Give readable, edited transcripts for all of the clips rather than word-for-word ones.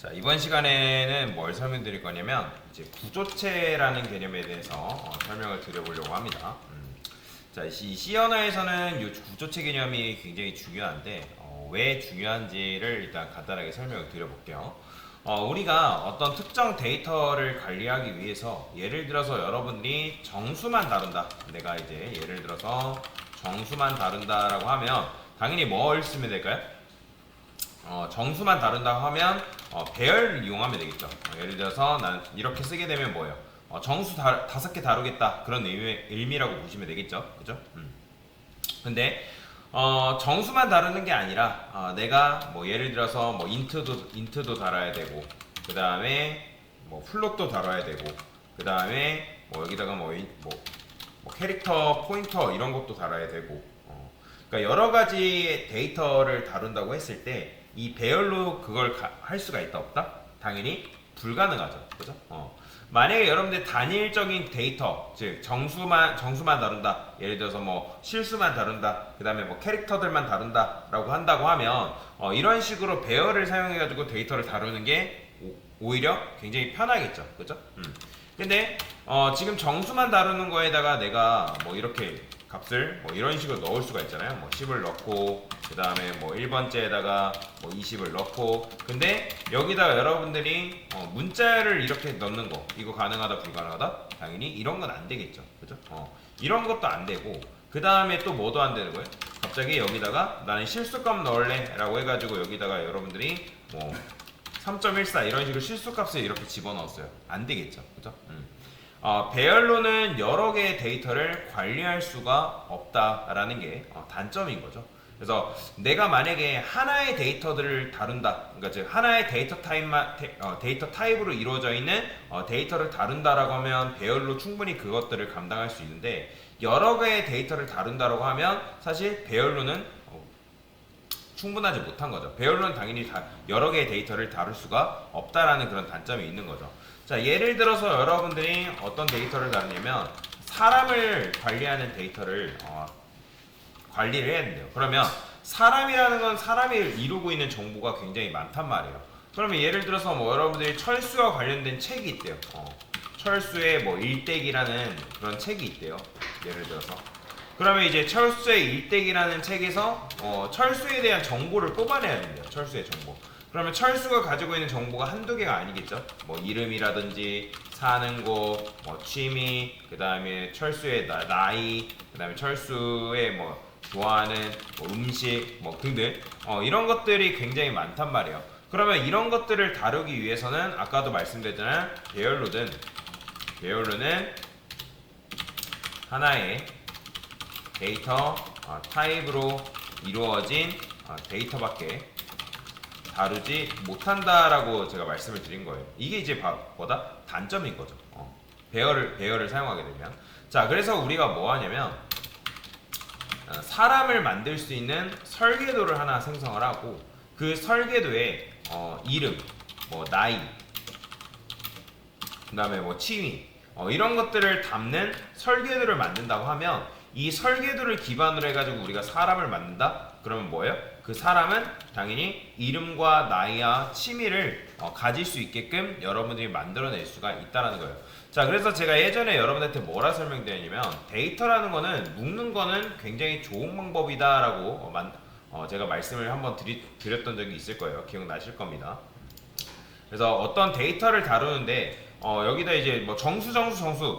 자, 이번 시간에는 뭘 설명드릴 거냐면 이제 구조체라는 개념에 대해서 설명을 드려보려고 합니다. 자, 이 C 언어에서는 이 구조체 개념이 굉장히 중요한데 왜 중요한지를 일단 간단하게 설명을 드려볼게요. 우리가 어떤 특정 데이터를 관리하기 위해서 예를 들어서 여러분들이 정수만 다룬다. 내가 이제 예를 들어서 정수만 다룬다라고 하면 당연히 뭘 쓰면 될까요? 정수만 다룬다고 하면 배열을 이용하면 되겠죠. 예를 들어서 난 이렇게 쓰게 되면 뭐예요? 정수 5개 다루겠다 그런 의미라고 보시면 되겠죠. 그죠? 근데 정수만 다루는 게 아니라 내가 뭐 예를 들어서 뭐 인트도 다뤄야 되고 그 다음에 뭐 플롯도 다뤄야 되고 그 다음에 뭐 여기다가 뭐 캐릭터 포인터 이런 것도 다뤄야 되고 그러니까 여러 가지 데이터를 다룬다고 했을 때 이 배열로 그걸 할 수가 있다 없다? 당연히 불가능하죠. 그죠? 만약에 여러분들 단일적인 데이터, 즉 정수만 다룬다. 예를 들어서 뭐 실수만 다룬다. 그 다음에 뭐 캐릭터들만 다룬다라고 한다고 하면 이런 식으로 배열을 사용해가지고 데이터를 다루는 게 오히려 굉장히 편하겠죠. 그죠? 근데 지금 정수만 다루는 거에다가 내가 뭐 이렇게 값을 뭐 이런 식으로 넣을 수가 있잖아요. 뭐 10을 넣고 그 다음에 뭐 1번째에다가 뭐 20을 넣고 근데 여기다가 여러분들이 문자를 이렇게 넣는 거 이거 가능하다 불가능하다? 당연히 이런 건 안 되겠죠. 그죠? 이런 것도 안 되고 그 다음에 또 뭐도 안 되는 거예요? 갑자기 여기다가 나는 실수값 넣을래 라고 해가지고 여기다가 여러분들이 뭐 3.14 이런 식으로 실수값을 이렇게 집어넣었어요. 안 되겠죠. 그죠? 배열로는 여러 개의 데이터를 관리할 수가 없다라는 게 단점인 거죠. 그래서 내가 만약에 하나의 데이터들을 다룬다, 그러니까 즉 하나의 데이터 타입으로 이루어져 있는 데이터를 다룬다라고 하면 배열로 충분히 그것들을 감당할 수 있는데 여러 개의 데이터를 다룬다라고 하면 사실 배열로는 충분하지 못한 거죠. 배열로는 당연히 여러 개의 데이터를 다룰 수가 없다라는 그런 단점이 있는 거죠. 자, 예를 들어서 여러분들이 어떤 데이터를 다루냐면 사람을 관리하는 데이터를 관리를 해야 된대요. 그러면 사람이라는 건 사람이 이루고 있는 정보가 굉장히 많단 말이에요. 그러면 예를 들어서 뭐 여러분들이 철수와 관련된 책이 있대요. 철수의 뭐 일대기라는 그런 책이 있대요. 예를 들어서. 그러면 이제 철수의 일대기라는 책에서 철수에 대한 정보를 뽑아내야 된대요. 철수의 정보. 그러면 철수가 가지고 있는 정보가 한두 개가 아니겠죠. 뭐 이름이라든지 사는 곳, 뭐 취미, 그 다음에 철수의 나이, 그 다음에 철수의 뭐 좋아하는 뭐 음식, 뭐 등등 이런 것들이 굉장히 많단 말이에요. 그러면 이런 것들을 다루기 위해서는 아까도 말씀드렸잖아요. 배열로는 하나의 데이터 타입으로 이루어진 데이터밖에 다루지 못한다라고 제가 말씀을 드린 거예요. 이게 이제 뭐다? 단점인 거죠. 배열을 사용하게 되면. 자, 그래서 우리가 뭐 하냐면 사람을 만들 수 있는 설계도를 하나 생성을 하고 그 설계도에 이름, 뭐 나이, 그 다음에 뭐 취미 이런 것들을 담는 설계도를 만든다고 하면 이 설계도를 기반으로 해가지고 우리가 사람을 만든다? 그러면 뭐예요? 그 사람은 당연히 이름과 나이와 취미를 가질 수 있게끔 여러분들이 만들어낼 수가 있다는 거예요. 자, 그래서 제가 예전에 여러분한테 뭐라 설명드렸냐면 데이터라는 거는 묶는 거는 굉장히 좋은 방법이다라고 제가 말씀을 한번 드렸던 적이 있을 거예요. 기억나실 겁니다. 그래서 어떤 데이터를 다루는데 여기다 이제 뭐 정수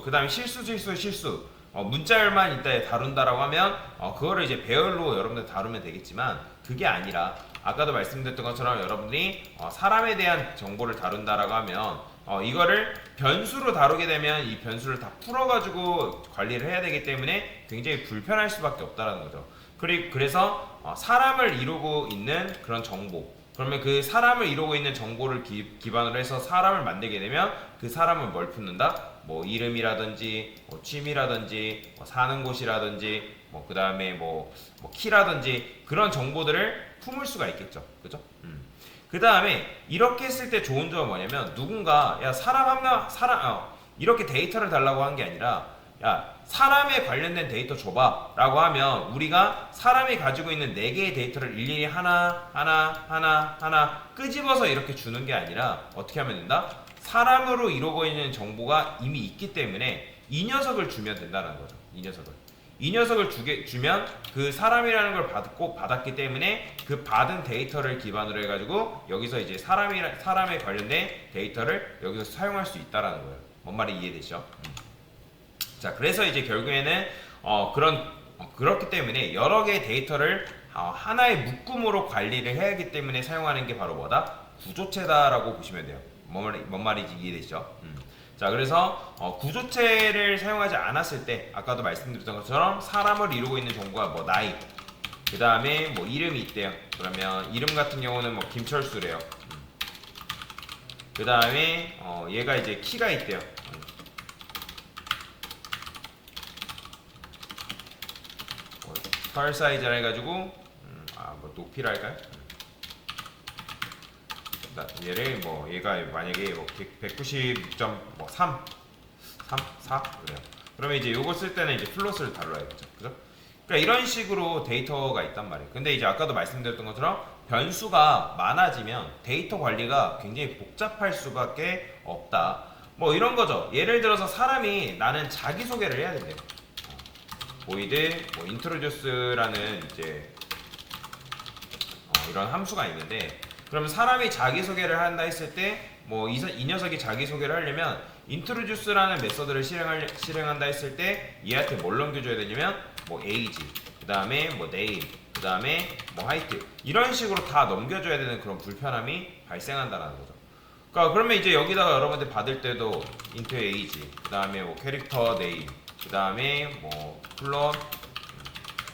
그 다음에 실수 문자열만 이따 다룬다라고 하면 그거를 이제 배열로 여러분들 다루면 되겠지만 그게 아니라 아까도 말씀드렸던 것처럼 여러분들이 사람에 대한 정보를 다룬다라고 하면 이거를 변수로 다루게 되면 이 변수를 다 풀어가지고 관리를 해야 되기 때문에 굉장히 불편할 수밖에 없다라는 거죠. 그래서 사람을 이루고 있는 그런 정보, 그러면 그 사람을 이루고 있는 정보를 기반으로 해서 사람을 만들게 되면 그 사람은 뭘 품는다? 뭐 이름이라든지 뭐 취미라든지 뭐 사는 곳이라든지 뭐 그다음에 뭐 키라든지 그런 정보들을 품을 수가 있겠죠. 그죠? 그다음에 이렇게 했을 때 좋은 점은 뭐냐면 누군가 야 사람 이렇게 데이터를 달라고 한 게 아니라 야, 사람에 관련된 데이터 줘봐 라고 하면 우리가 사람이 가지고 있는 4개의 데이터를 일일이 하나 끄집어서 이렇게 주는 게 아니라 어떻게 하면 된다? 사람으로 이루어져 있는 정보가 이미 있기 때문에 이 녀석을 주면 된다는 거죠. 이 녀석을 주면 그 사람이라는 걸 받았기 때문에 그 받은 데이터를 기반으로 해가지고 여기서 이제 사람에 관련된 데이터를 여기서 사용할 수 있다라는 거예요. 뭔 말이 이해되시죠? 자, 그래서 이제 결국에는 그렇기 때문에 여러 개의 데이터를 하나의 묶음으로 관리를 해야 하기 때문에 사용하는 게 바로 뭐다? 구조체다라고 보시면 돼요. 뭔 말인지 이해되시죠? 자, 그래서 구조체를 사용하지 않았을 때 아까도 말씀드렸던 것처럼 사람을 이루고 있는 정보가 뭐 나이, 그 다음에 뭐 이름이 있대요. 그러면 이름 같은 경우는 뭐 김철수래요. 그 다음에 얘가 이제 키가 있대요. 펄 사이즈라 해가지고 뭐 높이라 할까요? 얘를 뭐 얘가 만약에 뭐 196.3 4 그래요. 그러면 이제 요거 쓸 때는 이제 플롯을 달라야겠죠. 그죠? 그러니까 이런 식으로 데이터가 있단 말이에요. 근데 이제 아까도 말씀드렸던 것처럼 변수가 많아지면 데이터 관리가 굉장히 복잡할 수밖에 없다. 뭐 이런 거죠. 예를 들어서 사람이 나는 자기소개를 해야 된대요. void 뭐 introduce라는 이제 이런 함수가 있는데, 그러면 사람이 자기소개를 한다 했을 때 뭐 이 녀석이 자기소개를 하려면 introduce라는 메서드를 실행한다 했을 때 얘한테 뭘 넘겨줘야 되냐면 뭐 age, 그 다음에 뭐 name, 그 다음에 뭐 height 이런 식으로 다 넘겨줘야 되는 그런 불편함이 발생한다는 거죠. 그러니까 그러면 이제 여기다가 여러분들 받을 때도 int age, 그 다음에 뭐 character name, 그 다음에 뭐 플롯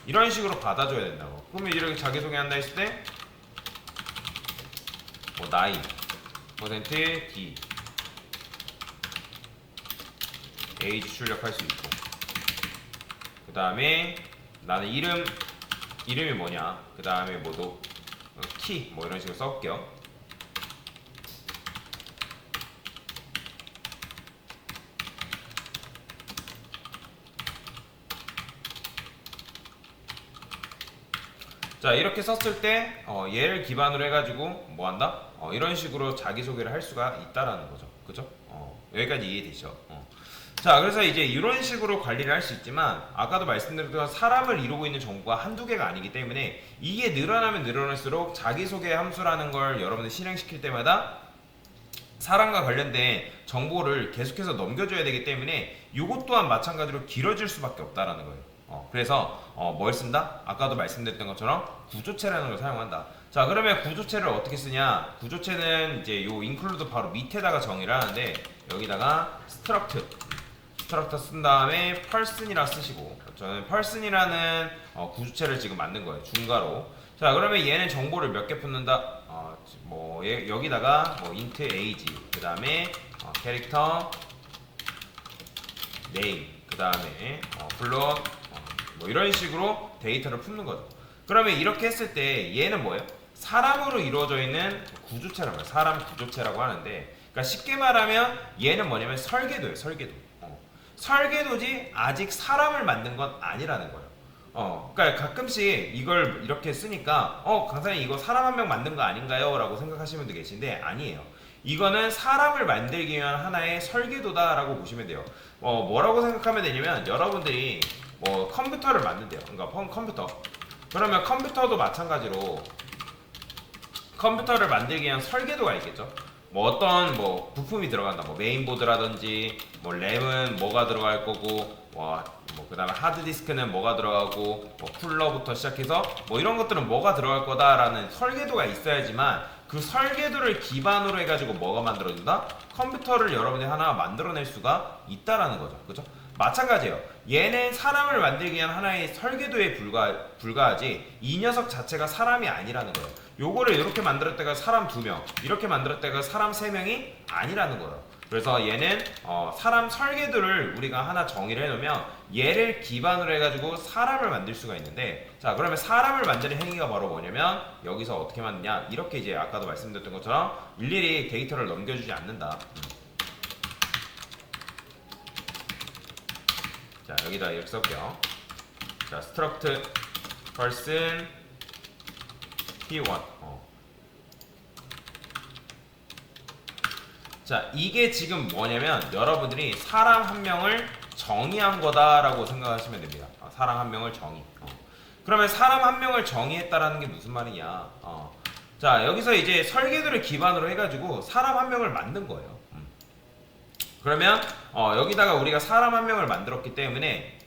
이런 식으로 받아줘야 된다고. 그러면 이렇게 자기소개한다 했을 때 뭐 나이 %d age 출력할 수 있고, 그 다음에 나는 이름이 뭐냐, 그 다음에 뭐 키 뭐 이런 식으로 써볼게요. 자, 이렇게 썼을 때 얘를 기반으로 해가지고 뭐 한다? 이런 식으로 자기소개를 할 수가 있다라는 거죠. 그죠? 여기까지 이해되시죠? 자, 그래서 이제 이런 식으로 관리를 할 수 있지만 아까도 말씀드렸던 사람을 이루고 있는 정보가 한두 개가 아니기 때문에 이게 늘어나면 늘어날수록 자기소개 함수라는 걸 여러분들 실행시킬 때마다 사람과 관련된 정보를 계속해서 넘겨줘야 되기 때문에 이것 또한 마찬가지로 길어질 수밖에 없다라는 거예요. 그래서 뭘 쓴다? 아까도 말씀드렸던 것처럼 구조체라는 걸 사용한다. 자, 그러면 구조체를 어떻게 쓰냐? 구조체는 이제 요 include 바로 밑에다가 정의를 하는데 여기다가 struct 쓴 다음에 person이라 쓰시고, 저는 person이라는 구조체를 지금 만든 거예요. 중괄호. 자, 그러면 얘는 정보를 몇 개 붙는다? 뭐 여기다가 뭐 int age, 그 다음에 character name, 그 다음에 플롯 뭐 이런 식으로 데이터를 품는 거죠. 그러면 이렇게 했을 때 얘는 뭐예요? 사람으로 이루어져 있는 구조체라고 해요. 사람 구조체라고 하는데, 그러니까 쉽게 말하면 얘는 뭐냐면 설계도예요. 설계도지 아직 사람을 만든 건 아니라는 거예요. 그러니까 가끔씩 이걸 이렇게 쓰니까 강사님 이거 사람 한 명 만든 거 아닌가요? 라고 생각하시는 분도 계신데 아니에요. 이거는 사람을 만들기 위한 하나의 설계도다라고 보시면 돼요. 뭐라고 생각하면 되냐면 여러분들이 뭐 컴퓨터를 만든대요. 그러니까 컴퓨터. 그러면 컴퓨터도 마찬가지로 컴퓨터를 만들기 위한 설계도가 있겠죠. 뭐 어떤 뭐 부품이 들어간다. 뭐 메인보드라든지 뭐 램은 뭐가 들어갈 거고 뭐 그다음에 하드디스크는 뭐가 들어가고 뭐 쿨러부터 시작해서 뭐 이런 것들은 뭐가 들어갈 거다라는 설계도가 있어야지만 그 설계도를 기반으로 해가지고 뭐가 만들어진다? 컴퓨터를 여러분이 하나 만들어낼 수가 있다라는 거죠. 그죠? 마찬가지예요. 얘는 사람을 만들기 위한 하나의 설계도에 불과하지 이 녀석 자체가 사람이 아니라는 거예요. 요거를 이렇게 만들었다가 사람 2명, 이렇게 만들었다가 사람 3명이 아니라는 거예요. 그래서 얘는 사람 설계도를 우리가 하나 정의를 해놓으면 얘를 기반으로 해가지고 사람을 만들 수가 있는데, 자, 그러면 사람을 만드는 행위가 바로 뭐냐면 여기서 어떻게 만드냐, 이렇게 이제 아까도 말씀드렸던 것처럼 일일이 데이터를 넘겨주지 않는다. 자, 여기다 이렇게 써볼게요. 자, struct person p1. 자, 이게 지금 뭐냐면 여러분들이 사람 한 명을 정의한 거다라고 생각하시면 됩니다. 사람 한 명을 정의. 그러면 사람 한 명을 정의했다라는 게 무슨 말이냐? 자, 여기서 이제 설계도를 기반으로 해가지고 사람 한 명을 만든 거예요. 그러면 여기다가 우리가 사람 한 명을 만들었기 때문에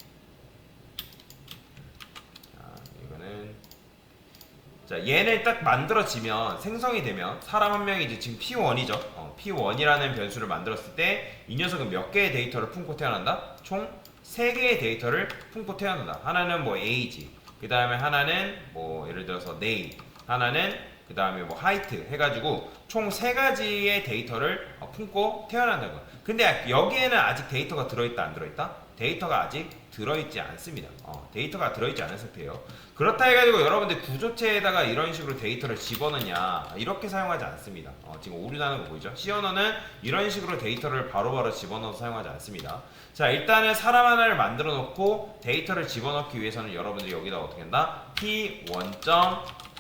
자, 얘는 딱 만들어지면 생성이 되면 사람 한 명이 이제 지금 P1이죠. P1이라는 변수를 만들었을 때 이 녀석은 몇 개의 데이터를 품고 태어난다? 총 3개의 데이터를 품고 태어난다. 하나는 뭐 age, 그 다음에 하나는 뭐 예를 들어서 name, 하나는 그 다음에 뭐 height 해가지고 총 3가지의 데이터를 품고 태어난다는 거야. 근데 여기에는 아직 데이터가 들어있다 안 들어있다? 데이터가 아직 들어있지 않습니다. 데이터가 들어있지 않은 상태예요. 그렇다 해가지고 여러분들 구조체에다가 이런 식으로 데이터를 집어넣냐, 이렇게 사용하지 않습니다. 지금 오류 나는 거 보이죠? C 언어는 이런 식으로 데이터를 바로바로 집어넣어서 사용하지 않습니다. 자, 일단은 사람 하나를 만들어 놓고 데이터를 집어넣기 위해서는 여러분들이 여기다 어떻게 한다? p1.age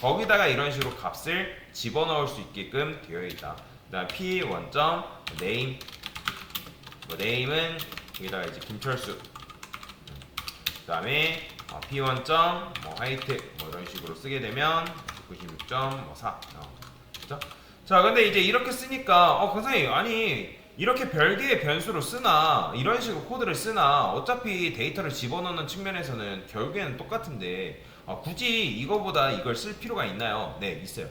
거기다가 이런 식으로 값을 집어넣을 수 있게끔 되어 있다. 그 다음 p1.name name은 여기다가 이제 김철수, 그 다음에 p1. height 이런 식으로 쓰게 되면 96.4. 그죠? 자, 근데 이제 이렇게 쓰니까 선생님, 아니 이렇게 별개의 변수로 쓰나 이런 식으로 코드를 쓰나 어차피 데이터를 집어넣는 측면에서는 결국에는 똑같은데 굳이 이거보다 이걸 쓸 필요가 있나요? 네, 있어요.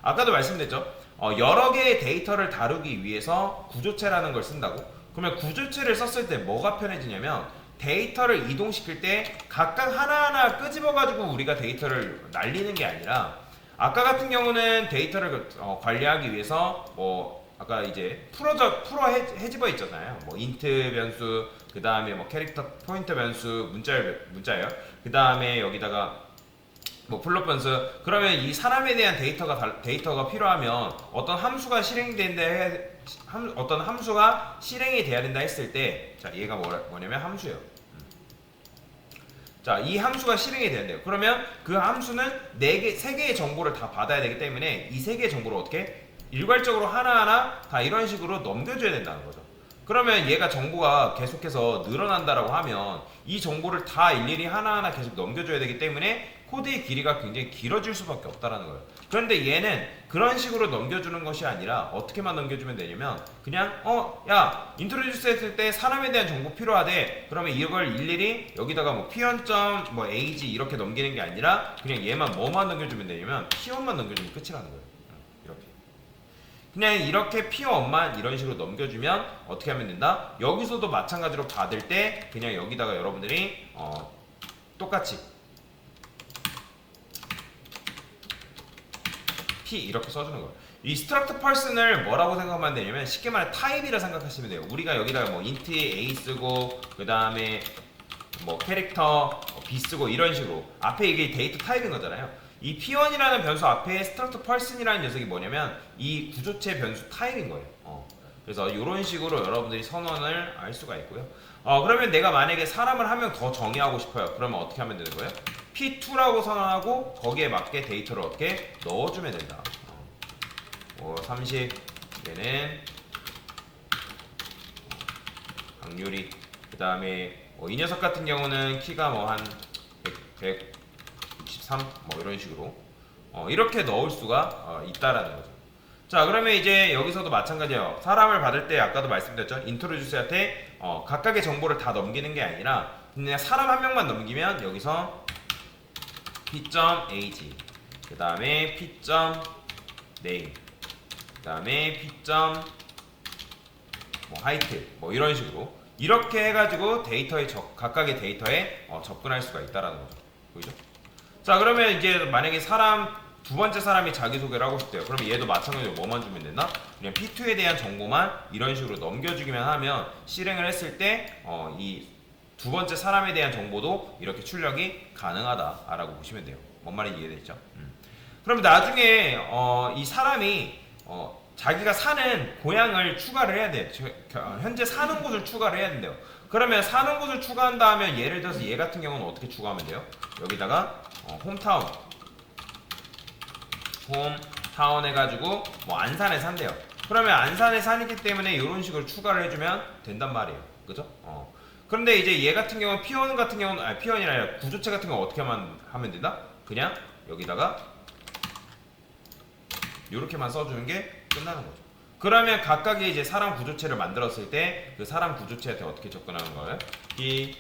아까도 말씀드렸죠. 여러 개의 데이터를 다루기 위해서 구조체라는 걸 쓴다고? 그러면 구조체를 썼을 때 뭐가 편해지냐면 데이터를 이동시킬 때 각각 하나하나 끄집어가지고 우리가 데이터를 날리는 게 아니라 아까 같은 경우는 데이터를 관리하기 위해서 뭐 아까 이제 풀어 해집어 있잖아요. 뭐 인트 변수, 그 다음에 뭐 캐릭터 포인터 변수, 문자예요. 그 다음에 여기다가 뭐 플롯 변수. 그러면 이 사람에 대한 데이터가 필요하면 어떤 함수가 실행이 돼야 된다 했을 때, 자, 얘가 뭐냐면 함수예요. 자, 이 함수가 실행이 되는데요. 그러면 그 함수는 3개의 정보를 다 받아야 되기 때문에 이 3개의 정보를 어떻게 일괄적으로 하나하나 다 이런 식으로 넘겨줘야 된다는 거죠. 그러면 얘가 정보가 계속해서 늘어난다라고 하면 이 정보를 다 일일이 하나하나 계속 넘겨줘야 되기 때문에 코드의 길이가 굉장히 길어질 수밖에 없다라는 거예요. 그런데 얘는 그런 식으로 넘겨주는 것이 아니라 어떻게만 넘겨주면 되냐면 그냥 야, 인트로듀스 했을 때 사람에 대한 정보 필요하대. 그러면 이걸 일일이 여기다가 뭐 p1.age 이렇게 넘기는 게 아니라 그냥 얘만 뭐만 넘겨주면 되냐면 p1만 넘겨주면 끝이라는 거예요. 이렇게 그냥 이렇게 p1만 이런 식으로 넘겨주면 어떻게 하면 된다? 여기서도 마찬가지로 받을 때 그냥 여기다가 여러분들이 똑같이 P 이렇게 써주는 거예요. 이 struct person을 뭐라고 생각하면 되냐면 쉽게 말해 타입이라 생각하시면 돼요. 우리가 여기다가 뭐 int a 쓰고 그 다음에 뭐 캐릭터 b 쓰고 이런 식으로 앞에 이게 데이터 타입인 거잖아요. 이 p1이라는 변수 앞에 struct person이라는 녀석이 뭐냐면 이 구조체 변수 타입인 거예요. 그래서 이런 식으로 여러분들이 선언을 할 수가 있고요. 그러면 내가 만약에 사람을 한 명 더 정의하고 싶어요. 그러면 어떻게 하면 되는 거예요? P2라고 선언하고 거기에 맞게 데이터를 어떻게 넣어주면 된다. 30 얘는 강유리, 그 다음에 이 녀석 같은 경우는 키가 뭐 한 163 뭐 이런 식으로 이렇게 넣을 수가 있다라는 거죠. 자, 그러면 이제 여기서도 마찬가지예요. 사람을 받을 때 아까도 말씀드렸죠. 인트로듀스한테 각각의 정보를 다 넘기는 게 아니라 그냥 사람 한 명만 넘기면 여기서 p.age 그 다음에 p.name 그 다음에 p.height 뭐 이런 식으로 이렇게 해가지고 데이터에 각각의 데이터에 접근할 수가 있다라는 거죠. 보이죠? 자, 그러면 이제 만약에 두 번째 사람이 자기소개를 하고 싶대요. 그러면 얘도 마찬가지로 뭐만 주면 되나? 그냥 P2에 대한 정보만 이런 식으로 넘겨주기만 하면 실행을 했을 때 이 두 번째 사람에 대한 정보도 이렇게 출력이 가능하다라고 보시면 돼요. 뭔 말인지 이해되죠? 그럼 나중에 이 사람이 자기가 사는 고향을 추가를 해야 돼요. 현재 사는 곳을 추가를 해야 된대요. 그러면 사는 곳을 추가한다 하면 예를 들어서 얘 같은 경우는 어떻게 추가하면 돼요? 여기다가 홈타운 해가지고 뭐 안산에 산대요. 그러면 안산에 사니기 때문에 이런 식으로 추가를 해주면 된단 말이에요. 그죠? 그런데 이제 얘 같은 경우는 피원 같은 경우는 피원이 아니라 구조체 같은 경우 어떻게 하면 된다? 그냥 여기다가 이렇게만 써주는 게 끝나는 거죠. 그러면 각각의 이제 사람 구조체를 만들었을 때 그 사람 구조체한테 어떻게 접근하는 거예요? P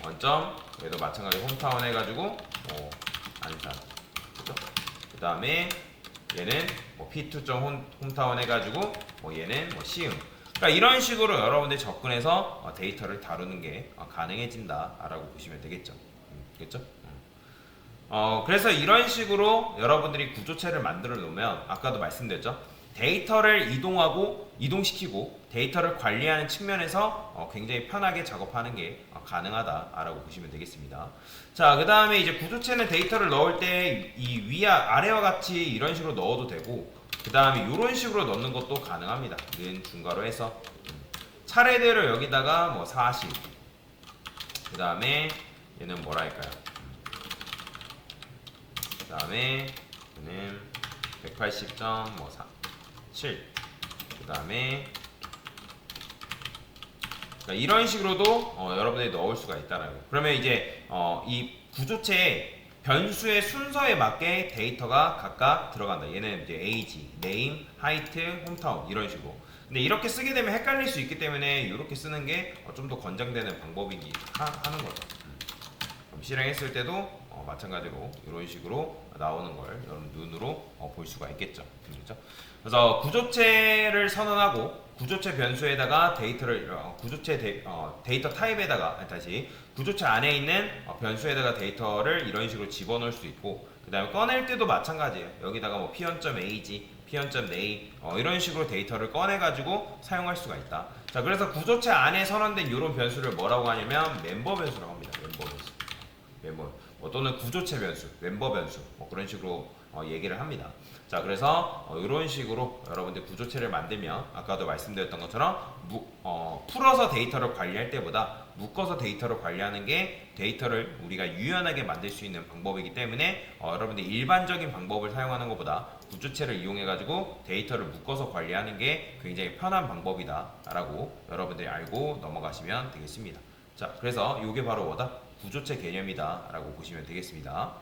원점 얘도 마찬가지 홈타운 해가지고 안산. 그죠? 그 다음에 얘는 뭐 P2점 홈타운 해가지고 얘는 뭐 시흥. 그러니까 이런 식으로 여러분들이 접근해서 데이터를 다루는 게 가능해진다라고 보시면 되겠죠. 그렇죠? 그래서 이런 식으로 여러분들이 구조체를 만들어 놓으면 아까도 말씀드렸죠. 데이터를 이동시키고 데이터를 관리하는 측면에서 굉장히 편하게 작업하는 게 가능하다라고 보시면 되겠습니다. 자, 그 다음에 이제 구조체는 데이터를 넣을 때 이 위와 아래와 같이 이런 식으로 넣어도 되고, 그 다음에 이런 식으로 넣는 것도 가능합니다. 는 중괄호 해서 차례대로 여기다가 뭐 40, 그 다음에 얘는 뭐라 할까요? 그 다음에 얘는 180.7, 그 다음에 이런 식으로도 여러분들이 넣을 수가 있다는 거예요. 그러면 이제 이 구조체의 변수의 순서에 맞게 데이터가 각각 들어간다. 얘는 이제 age, name, height, hometown 이런 식으로. 근데 이렇게 쓰게 되면 헷갈릴 수 있기 때문에 이렇게 쓰는 게 좀 더 권장되는 방법이기 하는 거죠. 실행했을 때도 마찬가지로 이런 식으로 나오는 걸 여러분 눈으로 볼 수가 있겠죠. 그렇죠? 그래서 구조체를 선언하고 구조체 변수에다가 데이터를 데이터 타입에다가 다시 구조체 안에 있는 변수에다가 데이터를 이런 식으로 집어넣을 수 있고, 그 다음에 꺼낼 때도 마찬가지예요. 여기다가 뭐 p1.ag, p1.a 이런 식으로 데이터를 꺼내가지고 사용할 수가 있다. 자, 그래서 구조체 안에 선언된 이런 변수를 뭐라고 하냐면 멤버 변수라고 합니다. 멤버 변수. 또는 구조체 변수, 멤버 변수 그런 식으로 얘기를 합니다. 자, 그래서 이런 식으로 여러분들 구조체를 만들면 아까도 말씀드렸던 것처럼 풀어서 데이터를 관리할 때보다 묶어서 데이터를 관리하는 게 데이터를 우리가 유연하게 만들 수 있는 방법이기 때문에 여러분들 일반적인 방법을 사용하는 것보다 구조체를 이용해 가지고 데이터를 묶어서 관리하는 게 굉장히 편한 방법이다 라고 여러분들이 알고 넘어가시면 되겠습니다. 자, 그래서 이게 바로 뭐다? 구조체 개념이다 라고 보시면 되겠습니다.